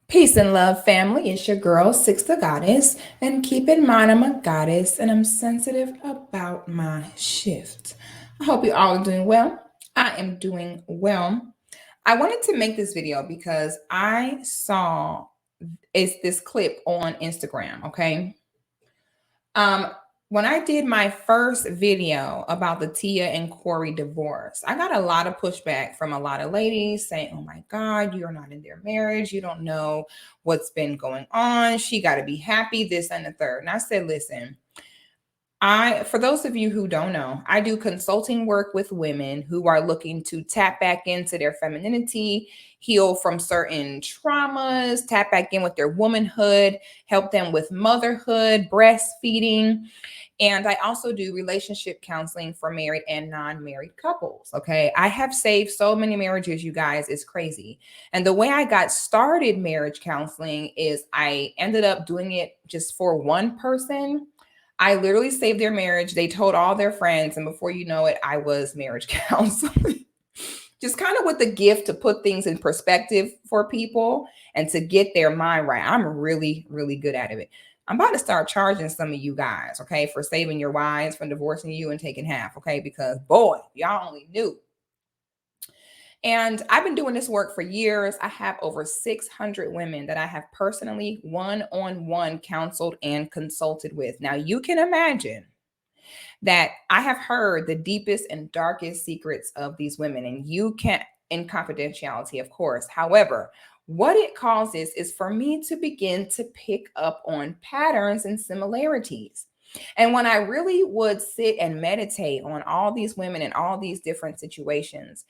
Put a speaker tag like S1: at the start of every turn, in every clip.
S1: Peace and love, family. It's your girl, Sixthegoddis. And keep in mind, I'm a goddess and I'm sensitive about my shift. I hope you all are doing well. I am doing well. I wanted to make this video because I saw this clip on Instagram, okay? Um, when I did my first video about the Tia and Corey divorce, I got a lot of pushback from a lot of ladies saying, "Oh my God, you're not in their marriage. You don't know what's been going on. She got to be happy, this and the third." And I said, listen, for those of you who don't know, I do consulting work with women who are looking to tap back into their femininity, heal from certain traumas, tap back in with their womanhood, help them with motherhood, breastfeeding. And I also do relationship counseling for married and non-married couples. Okay. I have saved so many marriages, you guys, it's crazy. And the way I got started marriage counseling is I ended up doing it just for one person. I literally saved their marriage. They told all their friends. And before you know it, I was marriage counseling. Just kind of with the gift to put things in perspective for people and to get their mind right. I'm really, really good at it. I'm about to start charging some of you guys, okay, for saving your wives from divorcing you and taking half, okay? Because boy, y'all only knew. And I've been doing this work for years. I have over 600 women that I have personally one-on-one counseled and consulted with. Now, you can imagine that I have heard the deepest and darkest secrets of these women, and you can't, in confidentiality, of course. However, what it causes is for me to begin to pick up on patterns and similarities. And when I really would sit and meditate on all these women and all these different situations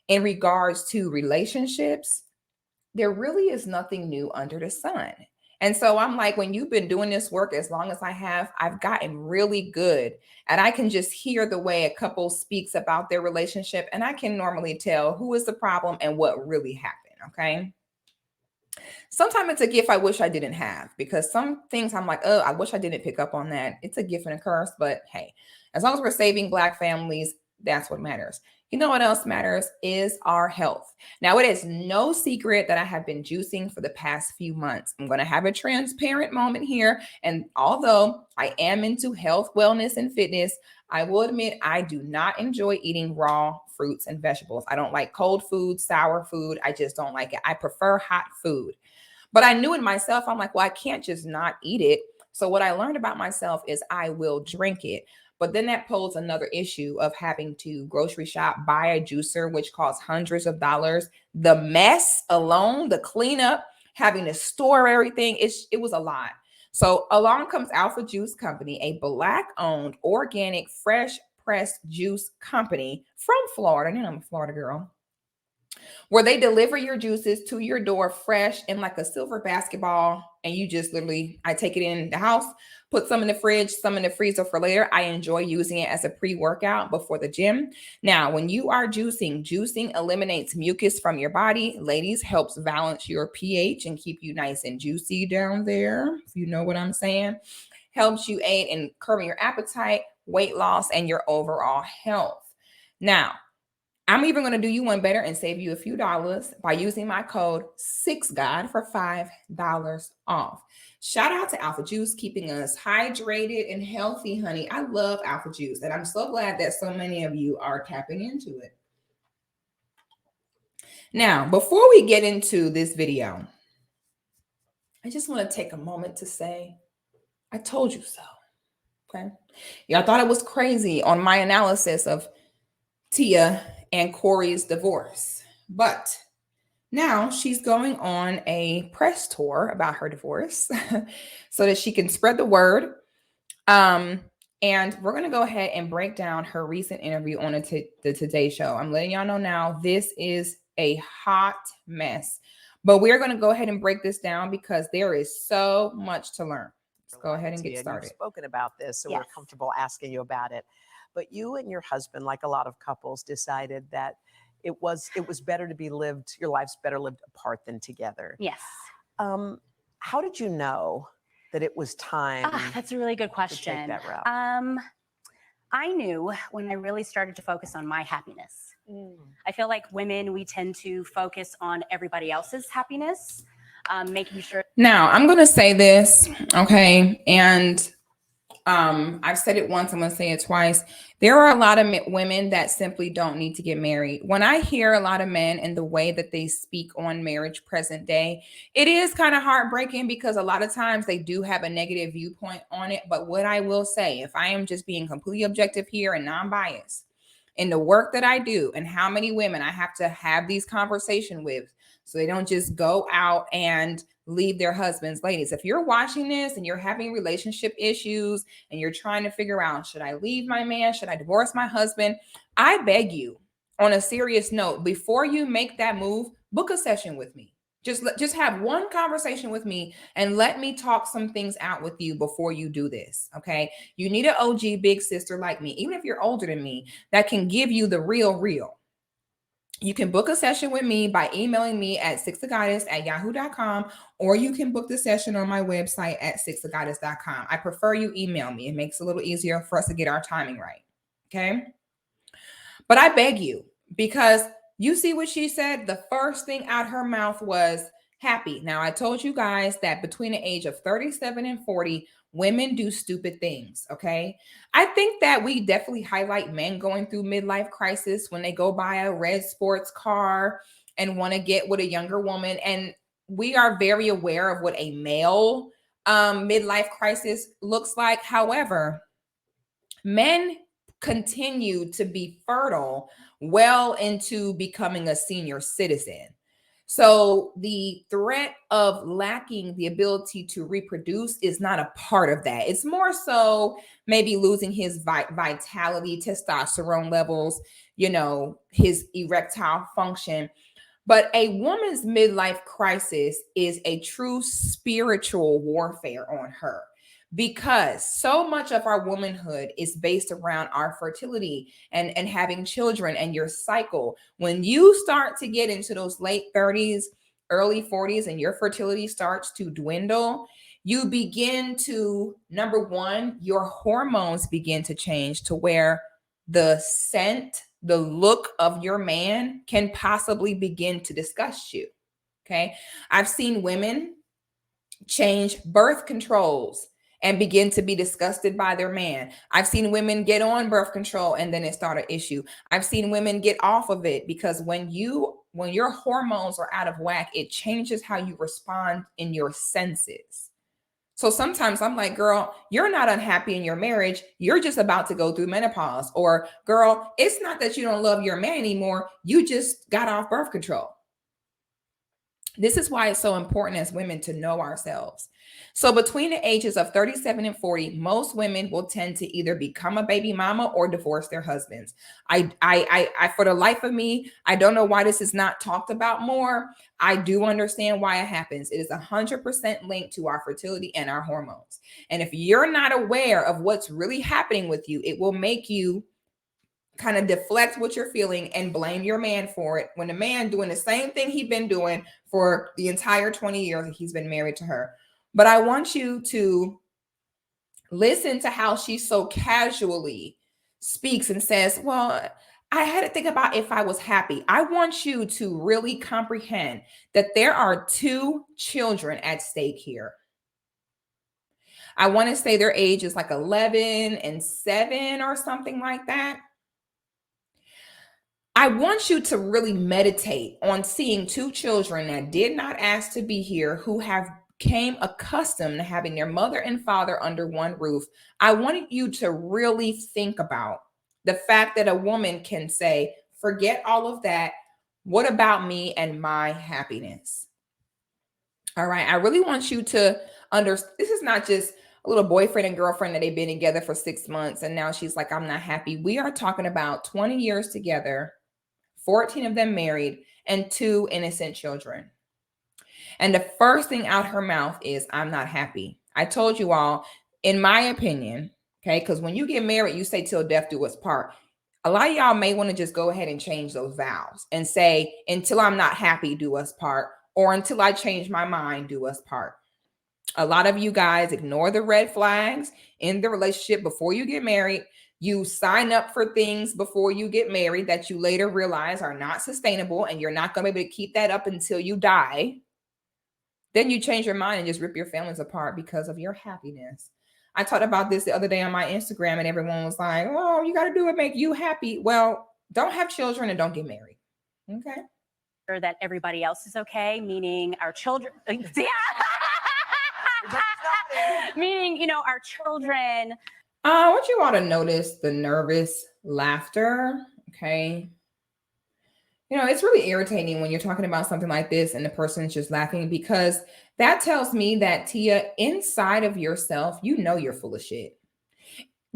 S1: in regards to relationships, there really is nothing new under the sun. And so I'm like, when you've been doing this work as long as I have, I've gotten really good. And I can just hear the way a couple speaks about their relationship. And I can normally tell who is the problem and what really happened. Okay. Sometimes it's a gift I wish I didn't have because some things I'm like, oh, I wish I didn't pick up on that. It's a gift and a curse. But hey, as long as we're saving Black families, that's what matters. You know what else matters is our health. Now, it is no secret that I have been juicing for the past few months. I'm going to have a transparent moment here. And although I am into health, wellness, and fitness, I will admit I do not enjoy eating raw fruits and vegetables. I don't like cold food, sour food. I just don't like it. I prefer hot food. But I knew in myself, I'm like, well, I can't just not eat it. So what I learned about myself is I will drink it. But then that posed another issue of having to grocery shop, buy a juicer, which costs hundreds of dollars. The mess alone, the cleanup, having to store everything, it was a lot. So along comes Alpha Juice Company, a Black-owned, organic, fresh pressed juice company from Florida. And I'm a Florida girl, where they deliver your juices to your door fresh in like a silver basketball. And you just literally, I take it in the house, put some in the fridge, some in the freezer for later. I enjoy using it as a pre-workout before the gym. Now, when you are juicing eliminates mucus from your body. Ladies, helps balance your pH and keep you nice and juicy down there, if you know what I'm saying. Helps you aid in curbing your appetite, weight loss, and your overall health. Now, I'm even going to do you one better and save you a few dollars by using my code SIXGOD for $5 off. Shout out to Alpha Juice, keeping us hydrated and healthy, honey. I love Alpha Juice, and I'm so glad that so many of you are tapping into it. Now, before we get into this video, I just want to take a moment to say, I told you so. Okay. Y'all thought it was crazy on my analysis of Tia and Corey's divorce. But now she's going on a press tour about her divorce so that she can spread the word. And we're going to go ahead and break down her recent interview on the Today Show. I'm letting y'all know now, this is a hot mess. But we're going to go ahead and break this down because there is so much to learn. Let's go ahead and get started.
S2: You've spoken about this, so we're comfortable asking you about it. But you and your husband, like a lot of couples, decided that it was better to be lived, your life's better lived apart than together.
S3: Yes.
S2: How did you know that it was time?
S3: That's a really good question.
S2: To take that route?
S3: I knew when I really started to focus on my happiness. I feel like women, we tend to focus on everybody else's happiness. making sure.
S1: Now, I'm going to say this, okay? And I've said it once, I'm going to say it twice. There are a lot of women that simply don't need to get married. When I hear a lot of men and the way that they speak on marriage present day, it is kind of heartbreaking because a lot of times they do have a negative viewpoint on it. But what I will say, if I am just being completely objective here and non-biased in the work that I do and how many women I have to have these conversations with, so they don't just go out and leave their husbands. Ladies, if you're watching this and you're having relationship issues and you're trying to figure out, should I leave my man? Should I divorce my husband? I beg you, on a serious note, before you make that move, book a session with me. Just have one conversation with me and let me talk some things out with you before you do this, okay? You need an OG big sister like me, even if you're older than me, that can give you the real. You can book a session with me by emailing me at sixthegoddis@yahoo.com, or you can book the session on my website at sixthegoddis.com. I prefer you email me. It makes it a little easier for us to get our timing right, okay? But I beg you, because you see what she said? The first thing out her mouth was happy. Now, I told you guys that between the age of 37 and 40, women do stupid things, okay? I think that we definitely highlight men going through midlife crisis when they go buy a red sports car and want to get with a younger woman. And we are very aware of what a male midlife crisis looks like. However, men continue to be fertile well into becoming a senior citizen. So the threat of lacking the ability to reproduce is not a part of that. It's more so maybe losing his vitality, testosterone levels, his erectile function. But a woman's midlife crisis is a true spiritual warfare on her, because so much of our womanhood is based around our fertility and having children and your cycle. When you start to get into those late 30s, early 40s, and your fertility starts to dwindle, you begin to, number one, your hormones begin to change to where the scent, the look of your man can possibly begin to disgust you. Okay. I've seen women change birth controls and begin to be disgusted by their man. I've seen women get on birth control and then it start an issue. I've seen women get off of it because when your hormones are out of whack, it changes how you respond in your senses. So sometimes I'm like, girl, you're not unhappy in your marriage. You're just about to go through menopause. Or girl, it's not that you don't love your man anymore. You just got off birth control. This is why it's so important as women to know ourselves. So between the ages of 37 and 40, most women will tend to either become a baby mama or divorce their husbands. I for the life of me, I don't know why this is not talked about more. I do understand why it happens. It is 100% linked to our fertility and our hormones. And if you're not aware of what's really happening with you, it will make you kind of deflect what you're feeling and blame your man for it when the man doing the same thing he's been doing for the entire 20 years that he's been married to her. But I want you to listen to how she so casually speaks and says, well, I had to think about if I was happy. I want you to really comprehend that there are two children at stake here. I want to say their age is like 11 and 7 or something like that. I want you to really meditate on seeing two children that did not ask to be here, who have came accustomed to having their mother and father under one roof. I want you to really think about the fact that a woman can say, forget all of that. What about me and my happiness? All right. I really want you to understand. This is not just a little boyfriend and girlfriend that they've been together for 6 months. And now she's like, I'm not happy. We are talking about 20 years together, 14 of them married, and 2 innocent children. And the first thing out her mouth is, I'm not happy. I told you all, in my opinion, okay, because when you get married, you say till death do us part. A lot of y'all may want to just go ahead and change those vows and say, until I'm not happy, do us part, or until I change my mind, do us part. A lot of you guys ignore the red flags in the relationship before you get married. You sign up for things before you get married that you later realize are not sustainable, and you're not going to be able to keep that up until you die. then you change your mind and just rip your families apart because of your happiness. I talked about this the other day on my Instagram, and everyone was like, oh, you got to do what make you happy. Well, don't have children and don't get married. Okay.
S3: Sure that everybody else is okay, meaning our children. Yeah. Meaning, you know, our children.
S1: I want you all to notice the nervous laughter. Okay. You know, it's really irritating when you're talking about something like this and the person's just laughing, because that tells me that, Tia, inside of yourself, you know you're full of shit.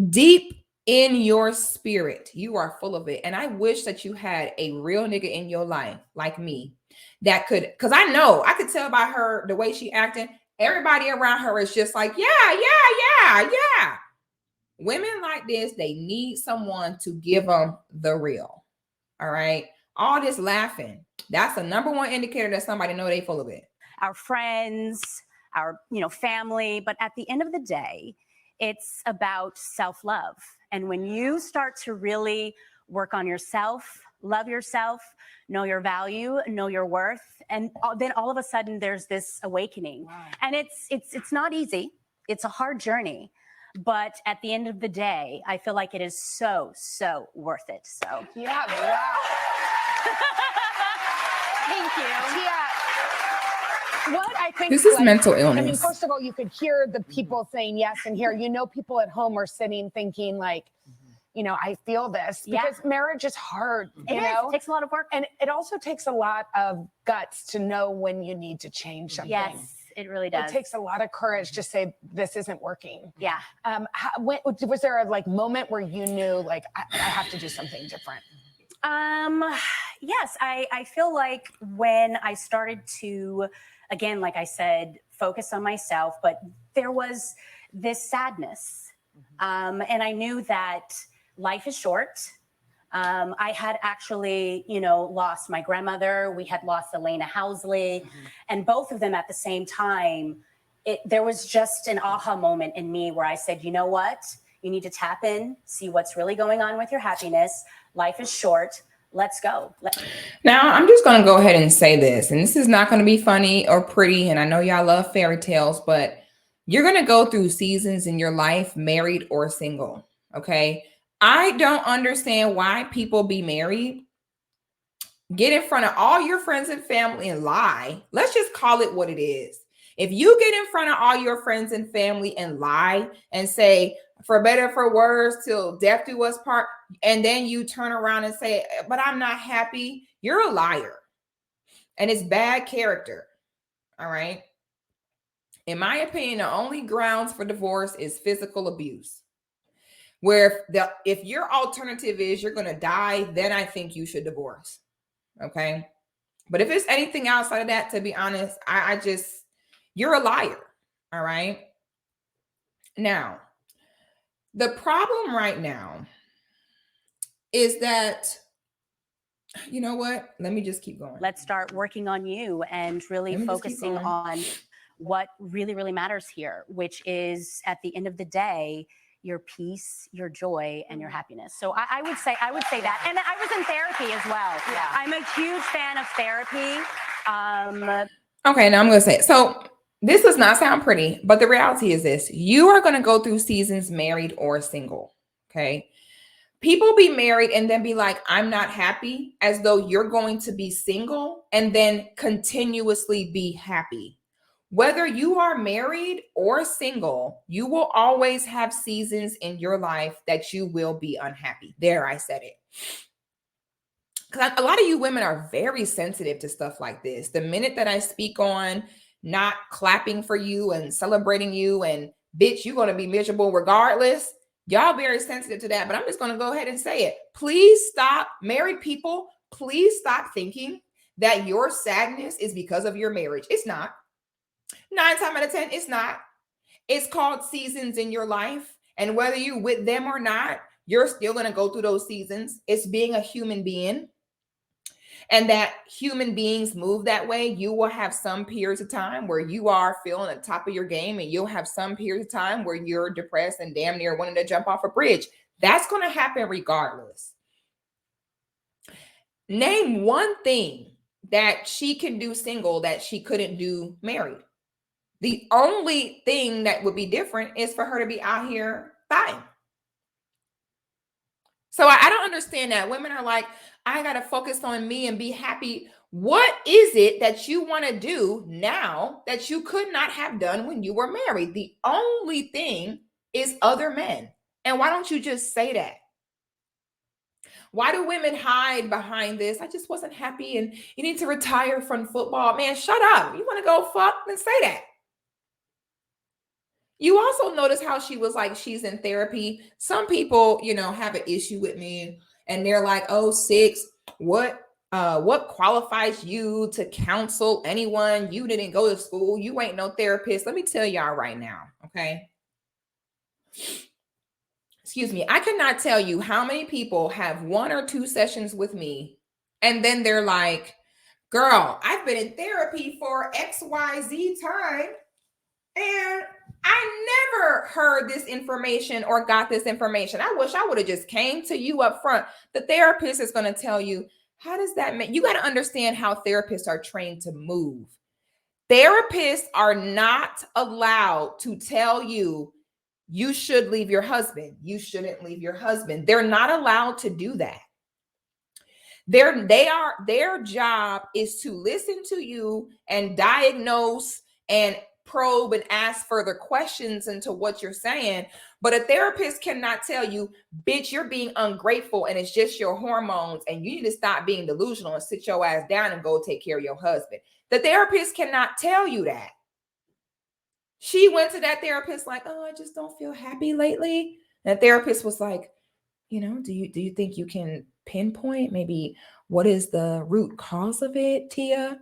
S1: Deep in your spirit, you are full of it. And I wish that you had a real nigga in your life like me that could, because I know I could tell by her the way she acting. Everybody around her is just like, yeah. Women like this, they need someone to give them the real. All right. All this laughing, that's the number one indicator that somebody know they full of it.
S3: Our friends, our, you know, family. But at the end of the day, it's about self-love. And when you start to really work on yourself, love yourself, know your value, know your worth, and then all of a sudden there's this awakening. Wow. And it's not easy. It's a hard journey. But at the end of the day, I feel like it is so worth it. So
S4: yeah, wow.
S3: Thank you.
S4: Yeah. What I think
S1: this is mental illness.
S4: I mean, first of all, you could hear the people saying yes, and here, you know, people at home are sitting thinking like, you know, I feel this because marriage is hard. You know,
S3: it takes a lot of work,
S4: and it also takes a lot of guts to know when you need to change something.
S3: Yes. It really does.
S4: It takes a lot of courage to say this isn't working.
S3: Yeah.
S4: Was there a like moment where you knew like I have to do something different?
S3: Yes, I feel like when I started to, again, like I said, focus on myself, but there was this sadness, and I knew that life is short. I had actually, you know, lost my grandmother. We had lost Elena Housley, and both of them at the same time. There was just an aha moment in me where I said, you know what? You need to tap in, see what's really going on with your happiness. Life is short. Let's go.
S1: Now, I'm just going to go ahead and say this, and this is not going to be funny or pretty, and I know y'all love fairy tales, but you're going to go through seasons in your life, married or single, okay? I don't understand why people be married, get in front of all your friends and family and lie. Let's just call it what it is. If you get in front of all your friends and family and lie and say, for better, for worse, till death do us part, and then you turn around and say, but I'm not happy, you're a liar. And it's bad character. All right. In my opinion, the only grounds for divorce is physical abuse. Where if your alternative is you're going to die, then I think you should divorce. Okay. But if it's anything outside of that, to be honest, I just, you're a liar. All right. Now, the problem right now is that, you know what? Let me just keep going.
S3: Let's start working on you and really focusing on what really matters here, which is at the end of the day, your peace, your joy, and your happiness. So I would say that. And I was in therapy as well. Yeah. I'm a huge fan of therapy.
S1: Okay, now I'm going to say it. So this does not sound pretty, but the reality is this. You are going to go through seasons married or single, okay? People be married and then be like, I'm not happy, as though you're going to be single and then continuously be happy. Whether you are married or single, you will always have seasons in your life that you will be unhappy. There, I said it. Because a lot of you women are very sensitive to stuff like this. The minute that I speak on not clapping for you and celebrating you and bitch, you're going to be miserable regardless, y'all very sensitive to that. But I'm just going to go ahead and say it. Please stop, married people, please stop thinking that your sadness is because of your marriage. It's not. 9 times out of 10, it's not. It's called seasons in your life. And whether you with them or not, you're still going to go through those seasons. It's being a human being. And that human beings move that way. You will have some periods of time where you are feeling at the top of your game, and you'll have some periods of time where you're depressed and damn near wanting to jump off a bridge. That's going to happen regardless. Name one thing that she can do single that she couldn't do married. The only thing that would be different is for her to be out here buying. So I don't understand that. Women are like, I got to focus on me and be happy. What is it that you want to do now that you could not have done when you were married? The only thing is other men. And why don't you just say that? Why do women hide behind this? I just wasn't happy and you need to retire from football. Man, shut up. You want to go fuck? Then say that. You also notice how she was like, she's in therapy. Some people, you know, have an issue with me and they're like, oh, Six, what qualifies you to counsel anyone? You didn't go to school. You ain't no therapist. Let me tell y'all right now, okay? Excuse me. I cannot tell you how many people have 1 or 2 sessions with me and then they're like, girl, I've been in therapy for XYZ time and I never heard this information or got this information. I wish I would have just came to you up front. The therapist is going to tell you, how does that make? You got to understand how therapists are trained to move. Therapists are not allowed to tell you, you should leave your husband. You shouldn't leave your husband. They're not allowed to do that. Their job is to listen to you and diagnose and probe and ask further questions into what you're saying. But a therapist cannot tell you, bitch, you're being ungrateful and it's just your hormones and you need to stop being delusional and sit your ass down and go take care of your husband. The therapist cannot tell you that. She went to that therapist like, oh, I just don't feel happy lately. And the therapist was like, you know, do you think you can pinpoint maybe what is the root cause of it, Tia?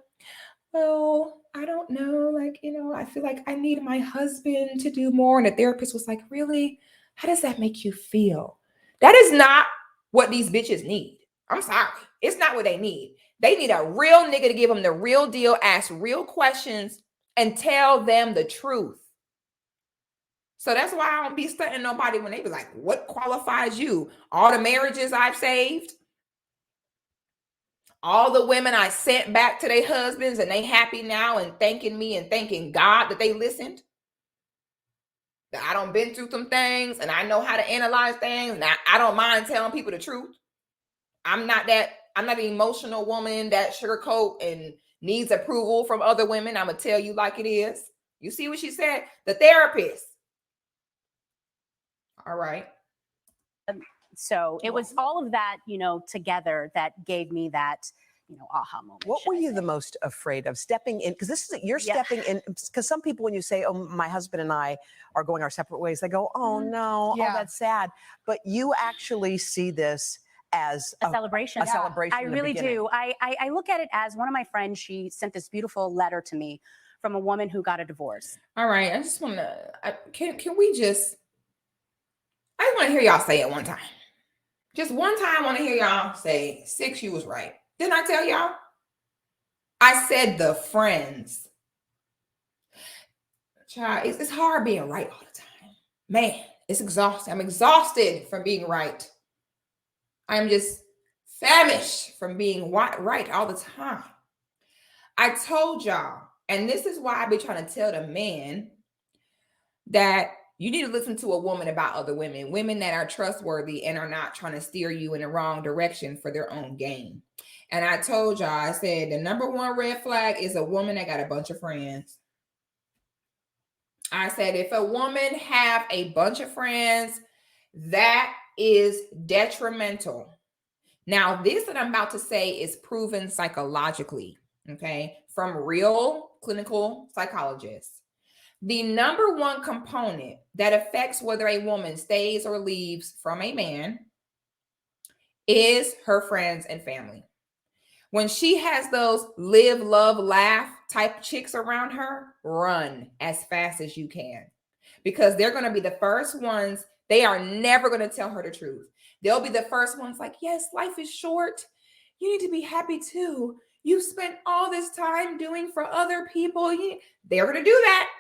S1: Well, I don't know. Like, you know, I feel like I need my husband to do more. And the therapist was like, really? How does that make you feel? That is not what these bitches need. I'm sorry. It's not what they need. They need a real nigga to give them the real deal, ask real questions, and tell them the truth. So that's why I don't be stunting nobody when they be like, what qualifies you? All the marriages I've saved? All the women I sent back to their husbands and they happy now and thanking me and thanking God that they listened. That I don't been through some things and I know how to analyze things and I don't mind telling people the truth. I'm not an emotional woman that sugarcoat and needs approval from other women. I'm going to tell you like it is. You see what she said? The therapist. All right.
S3: So it was all of that, you know, together that gave me that, you know, aha moment.
S2: What were you the most afraid of stepping in? Because you're stepping in. Because some people, when you say, "Oh, my husband and I are going our separate ways," they go, "Oh no, oh that's sad." But you actually see this as
S3: a celebration.
S2: A celebration.
S3: I really do. I look at it as one of my friends. She sent this beautiful letter to me from a woman who got a divorce.
S1: All right, I just want to. Can we just? I want to hear y'all say it one time. Just one time, I want to hear y'all say, Six, you was right. Didn't I tell y'all? I said the friends. Child, it's hard being right all the time. Man, it's exhausting. I'm exhausted from being right. I'm just famished from being right all the time. I told y'all, and this is why I be trying to tell the men that you need to listen to a woman about other women that are trustworthy and are not trying to steer you in the wrong direction for their own gain. And I told y'all, I said, the number one red flag is a woman that got a bunch of friends. I said, if a woman have a bunch of friends, that is detrimental. Now, this that I'm about to say is proven psychologically, okay, from real clinical psychologists. The number one component that affects whether a woman stays or leaves from a man is her friends and family. When she has those live, love, laugh type chicks around her, run as fast as you can, because they're going to be the first ones. They are never going to tell her the truth. They'll be the first ones like, yes, life is short. You need to be happy too. You've spent all this time doing for other people. They're going to do that.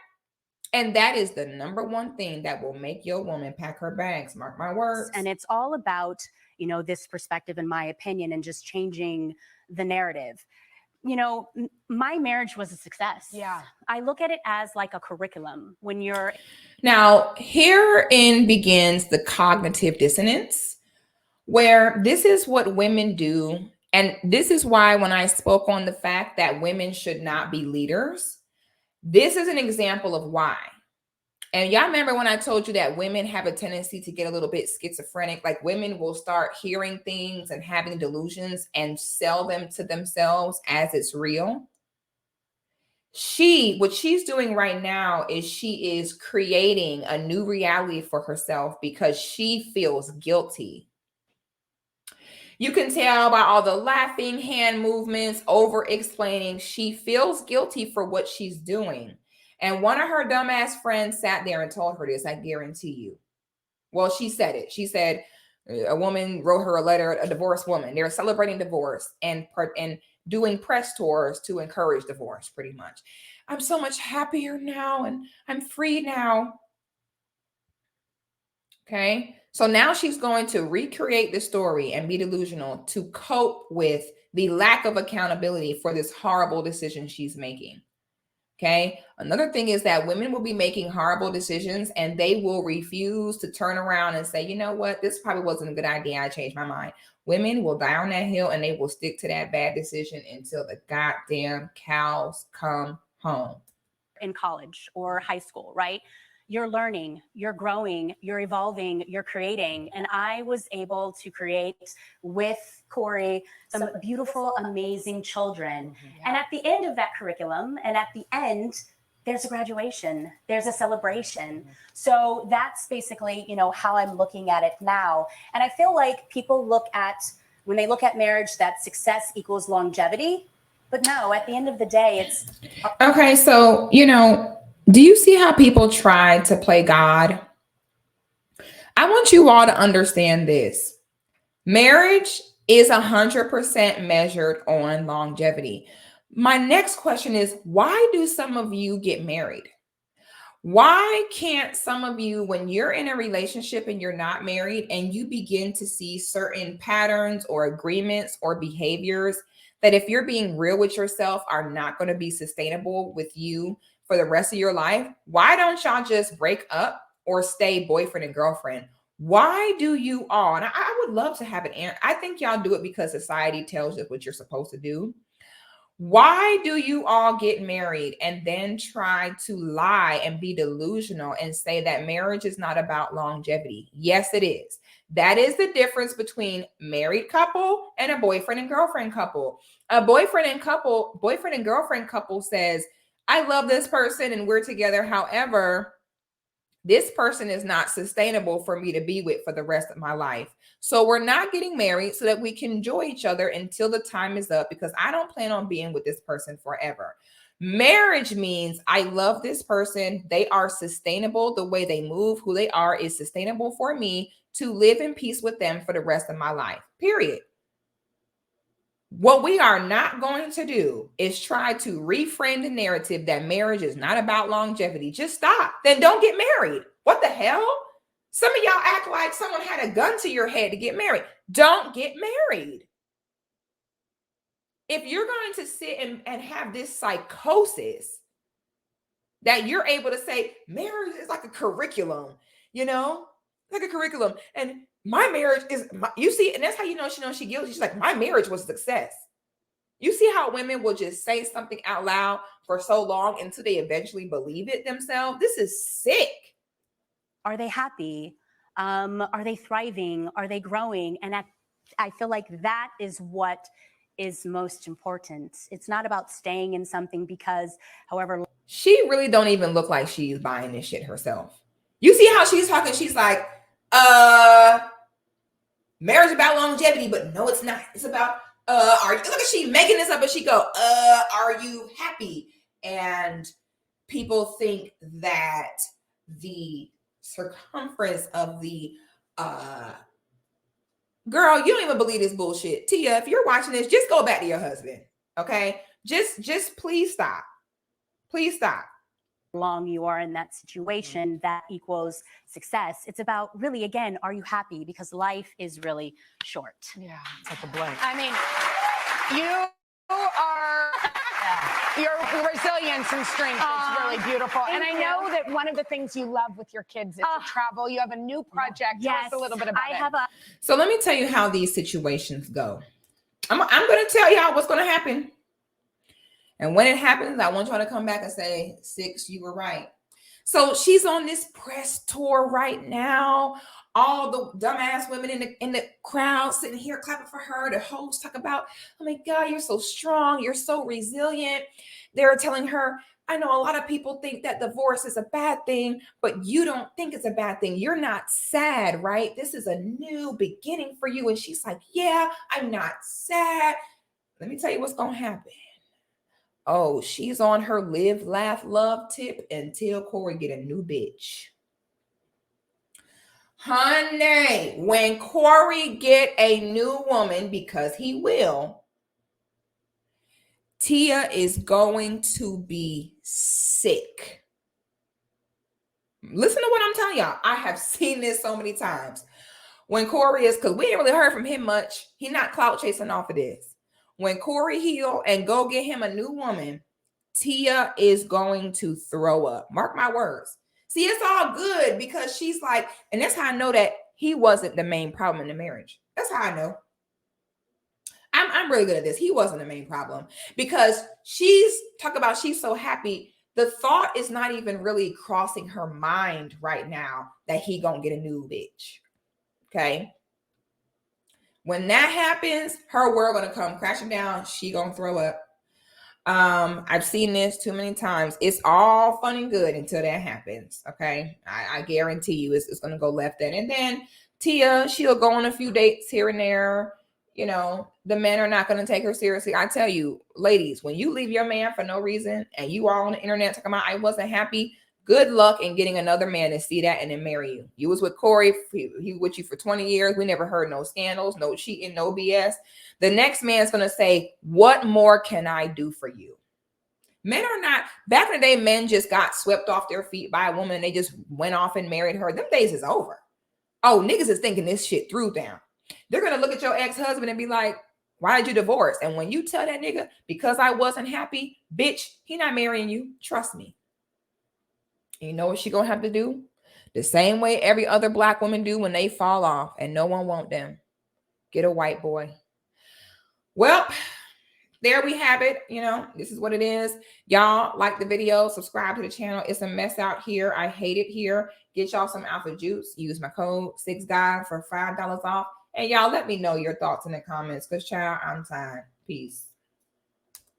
S1: And that is the number one thing that will make your woman pack her bags. Mark my words.
S3: And it's all about, you know, this perspective, in my opinion, and just changing the narrative. you know, my marriage was a success.
S4: Yeah.
S3: I look at it as like a curriculum when you're.
S1: Now, herein begins the cognitive dissonance, where this is what women do. And this is why when I spoke on the fact that women should not be leaders, this is an example of why. And y'all remember when I told you that women have a tendency to get a little bit schizophrenic, like women will start hearing things and having delusions and sell them to themselves as it's real. What she's doing right now is she is creating a new reality for herself because she feels guilty. You can tell by all the laughing, hand movements, over explaining. She feels guilty for what she's doing. And one of her dumbass friends sat there and told her this, I guarantee you. Well, she said it. She said a woman wrote her a letter, a divorced woman. They're celebrating divorce and doing press tours to encourage divorce, pretty much. I'm so much happier now and I'm free now. Okay. So now she's going to recreate the story and be delusional to cope with the lack of accountability for this horrible decision she's making. Okay. Another thing is that women will be making horrible decisions and they will refuse to turn around and say, you know what, this probably wasn't a good idea. I changed my mind. Women will die on that hill and they will stick to that bad decision until the goddamn cows come home.
S3: In college or high school, right? You're learning, you're growing, you're evolving, you're creating. And I was able to create with Corey some beautiful, amazing children. Yeah. And at the end of that curriculum, and at the end, there's a graduation, there's a celebration. So that's basically, you know, how I'm looking at it now. And I feel like people look at, when they look at marriage, that success equals longevity. But no, at the end of the day, it's...
S1: Okay, so, you know, do you see how people try to play God? I want you all to understand this. Marriage is 100% measured on longevity. My next question is, why do some of you get married? Why can't some of you, when you're in a relationship and you're not married and you begin to see certain patterns or agreements or behaviors that, if you're being real with yourself, are not going to be sustainable with you for the rest of your life? Why don't y'all just break up or stay boyfriend and girlfriend? Why do you all, and I would love to have an answer. I think y'all do it because society tells you what you're supposed to do. Why do you all get married and then try to lie and be delusional and say that marriage is not about longevity? Yes, it is. That is the difference between married couple and a boyfriend and girlfriend couple. A boyfriend and girlfriend couple says, I love this person and we're together. However, this person is not sustainable for me to be with for the rest of my life. So we're not getting married so that we can enjoy each other until the time is up, because I don't plan on being with this person forever. Marriage means I love this person. They are sustainable. The way they move, who they are, is sustainable for me to live in peace with them for the rest of my life, period. What we are not going to do is try to reframe the narrative that marriage is not about longevity. Just stop. Then don't get married. What the hell? Some of y'all act like someone had a gun to your head to get married. Don't get married. If you're going to sit and have this psychosis that you're able to say marriage is like a curriculum, you know, like a curriculum. And my marriage is, you see, and that's how you know she guilty. She's like, my marriage was a success. You see how women will just say something out loud for so long until they eventually believe it themselves? This is sick.
S3: Are they happy? Are they thriving? Are they growing? And I feel like that is what is most important. It's not about staying in something because, however...
S1: She really don't even look like she's buying this shit herself. You see how she's talking? She's like, marriage about longevity, but no, it's not. It's about, look at she making this up, and she go, are you happy? And people think that the circumference of the, girl, you don't even believe this bullshit. Tia, if you're watching this, just go back to your husband. Okay. Just please stop. Please stop.
S3: Long you are in that situation, that equals success. It's about really, again, are you happy? Because life is really short.
S2: Yeah, it's like a blank.
S4: I mean, you are Your resilience and strength is really beautiful. And I
S3: thank
S4: know
S3: you.
S4: that one of the things you love with your kids is to travel. You have a new project. Tell us a little bit about it.
S1: So let me tell you how these situations go. I'm going to tell y'all what's going to happen. And when it happens, I want y'all to come back and say, Six, you were right. So she's on this press tour right now. All the dumbass women in the crowd sitting here clapping for her. The host talk about, oh my God, you're so strong. You're so resilient. They're telling her, I know a lot of people think that divorce is a bad thing, but you don't think it's a bad thing. You're not sad, right? This is a new beginning for you. And she's like, yeah, I'm not sad. Let me tell you what's going to happen. Oh, she's on her live, laugh, love tip until Corey get a new bitch. Honey, when Corey get a new woman, because he will, Tia is going to be sick. Listen to what I'm telling y'all. I have seen this so many times. When Corey is, because we ain't really heard from him much. He not clout chasing off of this. When Corey heal and go get him a new woman, Tia is going to throw up. Mark my words. See, it's all good because she's like, and that's how I know that he wasn't the main problem in the marriage. That's how I know. I'm really good at this. He wasn't the main problem because she's so happy. The thought is not even really crossing her mind right now that he gonna get a new bitch. Okay. When that happens, her world gonna come crashing down. She gonna throw up. I've seen this too many times. It's all fun and good until that happens. Okay. I guarantee you it's gonna go left then. And then Tia, she'll go on a few dates here and there. You know, the men are not going to take her seriously. I tell you, ladies, when you leave your man for no reason and you are on the internet talking about I wasn't happy, good luck in getting another man to see that and then marry you. You was with Corey, he was with you for 20 years. We never heard no scandals, no cheating, no BS. The next man's going to say, what more can I do for you? Men are not, back in the day, men just got swept off their feet by a woman and they just went off and married her. Them days is over. Oh, niggas is thinking this shit through down. They're going to look at your ex-husband and be like, why did you divorce? And when you tell that nigga, because I wasn't happy, bitch, he not marrying you. Trust me. And you know what she going to have to do? The same way every other black woman do when they fall off and no one want them. Get a white boy. Well, there we have it. You know, this is what it is. Y'all like the video, subscribe to the channel. It's a mess out here. I hate it here. Get y'all some alpha juice. Use my code SIXGOD for $5 off. And y'all let me know your thoughts in the comments because, child, I'm tired. Peace.